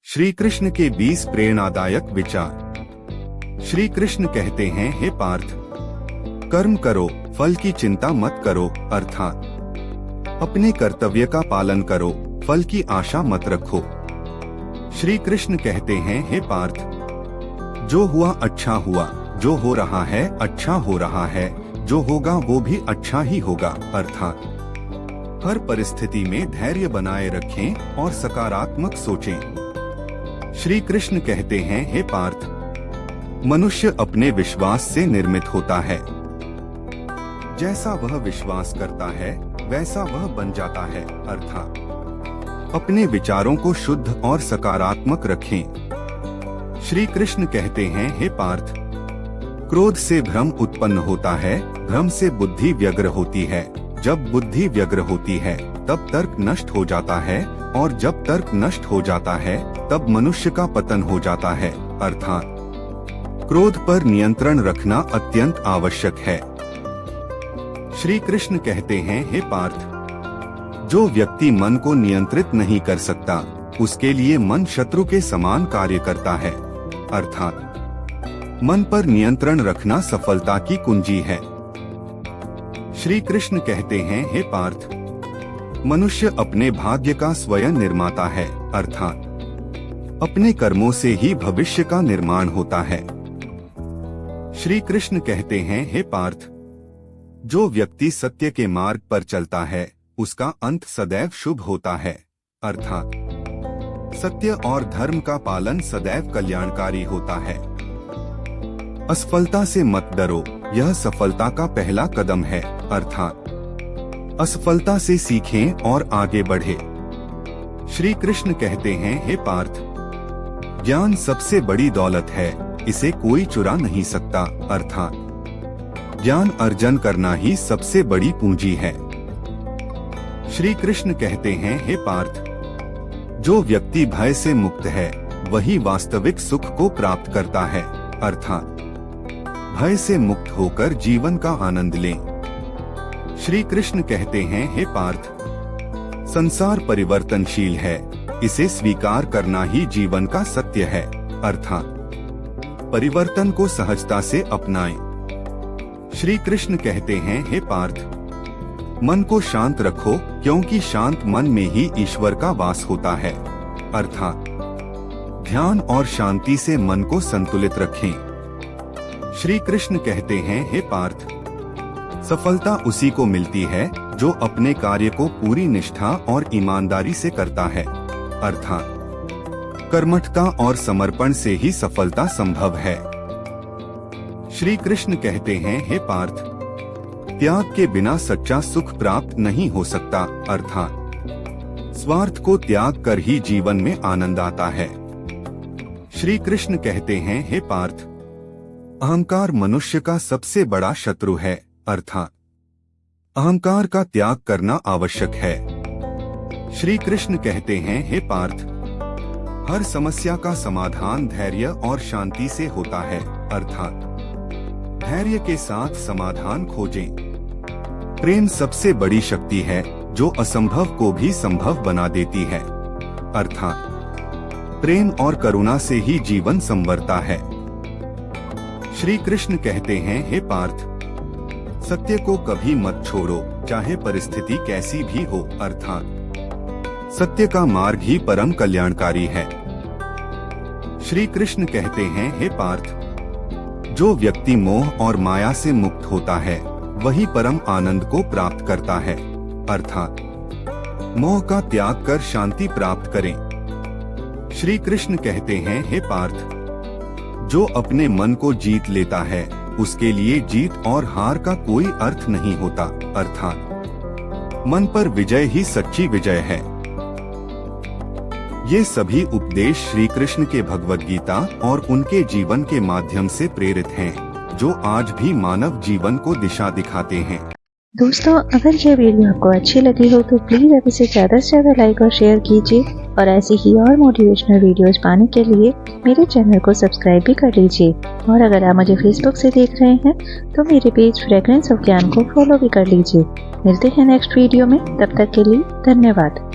श्री कृष्ण के 20 प्रेरणादायक विचार। श्री कृष्ण कहते हैं, हे पार्थ, कर्म करो, फल की चिंता मत करो, अर्थात अपने कर्तव्य का पालन करो, फल की आशा मत रखो। श्री कृष्ण कहते हैं, हे पार्थ, जो हुआ अच्छा हुआ, जो हो रहा है अच्छा हो रहा है, जो होगा वो भी अच्छा ही होगा, अर्थात हर परिस्थिति में धैर्य बनाए रखें और सकारात्मक सोचें। श्री कृष्ण कहते हैं, हे पार्थ, मनुष्य अपने विश्वास से निर्मित होता है। जैसा वह विश्वास करता है वैसा वह बन जाता है, अर्थात अपने विचारों को शुद्ध और सकारात्मक रखें। श्री कृष्ण कहते हैं, हे पार्थ, क्रोध से भ्रम उत्पन्न होता है, भ्रम से बुद्धि व्यग्र होती है, जब बुद्धि व्यग्र होती है तब तर्क नष्ट हो जाता है, और जब तर्क नष्ट हो जाता है तब मनुष्य का पतन हो जाता है, अर्थात क्रोध पर नियंत्रण रखना अत्यंत आवश्यक है। श्री कृष्ण कहते हैं, हे पार्थ, जो व्यक्ति मन को नियंत्रित नहीं कर सकता उसके लिए मन शत्रु के समान कार्य करता है, अर्थात मन पर नियंत्रण रखना सफलता की कुंजी है। श्री कृष्ण कहते हैं, हे पार्थ, मनुष्य अपने भाग्य का स्वयं निर्माता है, अर्थात अपने कर्मों से ही भविष्य का निर्माण होता है। श्री कृष्ण कहते हैं, हे पार्थ, जो व्यक्ति सत्य के मार्ग पर चलता है उसका अंत सदैव शुभ होता है, अर्थात सत्य और धर्म का पालन सदैव कल्याणकारी होता है। असफलता से मत डरो, यह सफलता का पहला कदम है, अर्थात असफलता से सीखें और आगे बढ़े। श्री कृष्ण कहते हैं, हे पार्थ, ज्ञान सबसे बड़ी दौलत है, इसे कोई चुरा नहीं सकता, अर्थात ज्ञान अर्जन करना ही सबसे बड़ी पूंजी है। श्री कृष्ण कहते हैं, हे पार्थ, जो व्यक्ति भय से मुक्त है वही वास्तविक सुख को प्राप्त करता है, अर्थात भय से मुक्त होकर जीवन का आनंद लें। श्री कृष्ण कहते हैं, हे पार्थ, संसार परिवर्तनशील है, इसे स्वीकार करना ही जीवन का सत्य है, अर्थात परिवर्तन को सहजता से अपनाएं। श्री कृष्ण कहते हैं, हे पार्थ, मन को शांत रखो, क्योंकि शांत मन में ही ईश्वर का वास होता है, अर्थात ध्यान और शांति से मन को संतुलित रखें। श्री कृष्ण कहते हैं, हे पार्थ, सफलता उसी को मिलती है जो अपने कार्य को पूरी निष्ठा और ईमानदारी से करता है, अर्थात कर्मठता और समर्पण से ही सफलता संभव है। श्री कृष्ण कहते हैं, हे पार्थ, त्याग के बिना सच्चा सुख प्राप्त नहीं हो सकता, अर्थात स्वार्थ को त्याग कर ही जीवन में आनंद आता है। श्री कृष्ण कहते हैं, हे पार्थ, अहंकार मनुष्य का सबसे बड़ा शत्रु है, अर्थात अहंकार का त्याग करना आवश्यक है। श्री कृष्ण कहते हैं, हे पार्थ, हर समस्या का समाधान धैर्य और शांति से होता है, अर्थात धैर्य के साथ समाधान खोजें। प्रेम सबसे बड़ी शक्ति है जो असंभव को भी संभव बना देती है, अर्थात प्रेम और करुणा से ही जीवन संवरता है। श्री कृष्ण कहते हैं, हे पार्थ, सत्य को कभी मत छोड़ो, चाहे परिस्थिति कैसी भी हो, अर्थात सत्य का मार्ग ही परम कल्याणकारी है। श्री कृष्ण कहते हैं, हे पार्थ, जो व्यक्ति मोह और माया से मुक्त होता है वही परम आनंद को प्राप्त करता है, अर्थात मोह का त्याग कर शांति प्राप्त करें। श्री कृष्ण कहते हैं, हे पार्थ, जो अपने मन को जीत लेता है उसके लिए जीत और हार का कोई अर्थ नहीं होता, अर्थात मन पर विजय ही सच्ची विजय है। ये सभी उपदेश श्री कृष्ण के भगवद गीता और उनके जीवन के माध्यम से प्रेरित हैं, जो आज भी मानव जीवन को दिशा दिखाते हैं। दोस्तों, अगर ये वीडियो आपको अच्छी लगी हो तो प्लीज आप इसे ज्यादा से ज्यादा लाइक और शेयर कीजिए, और ऐसी ही और मोटिवेशनल वीडियोस पाने के लिए मेरे चैनल को सब्सक्राइब भी कर लीजिए। और अगर आप मुझे फेसबुक से देख रहे हैं तो मेरे पेज फ्रेग्रेंस ऑफ ज्ञान को फॉलो भी कर लीजिए। मिलते हैं नेक्स्ट वीडियो में, तब तक के लिए धन्यवाद।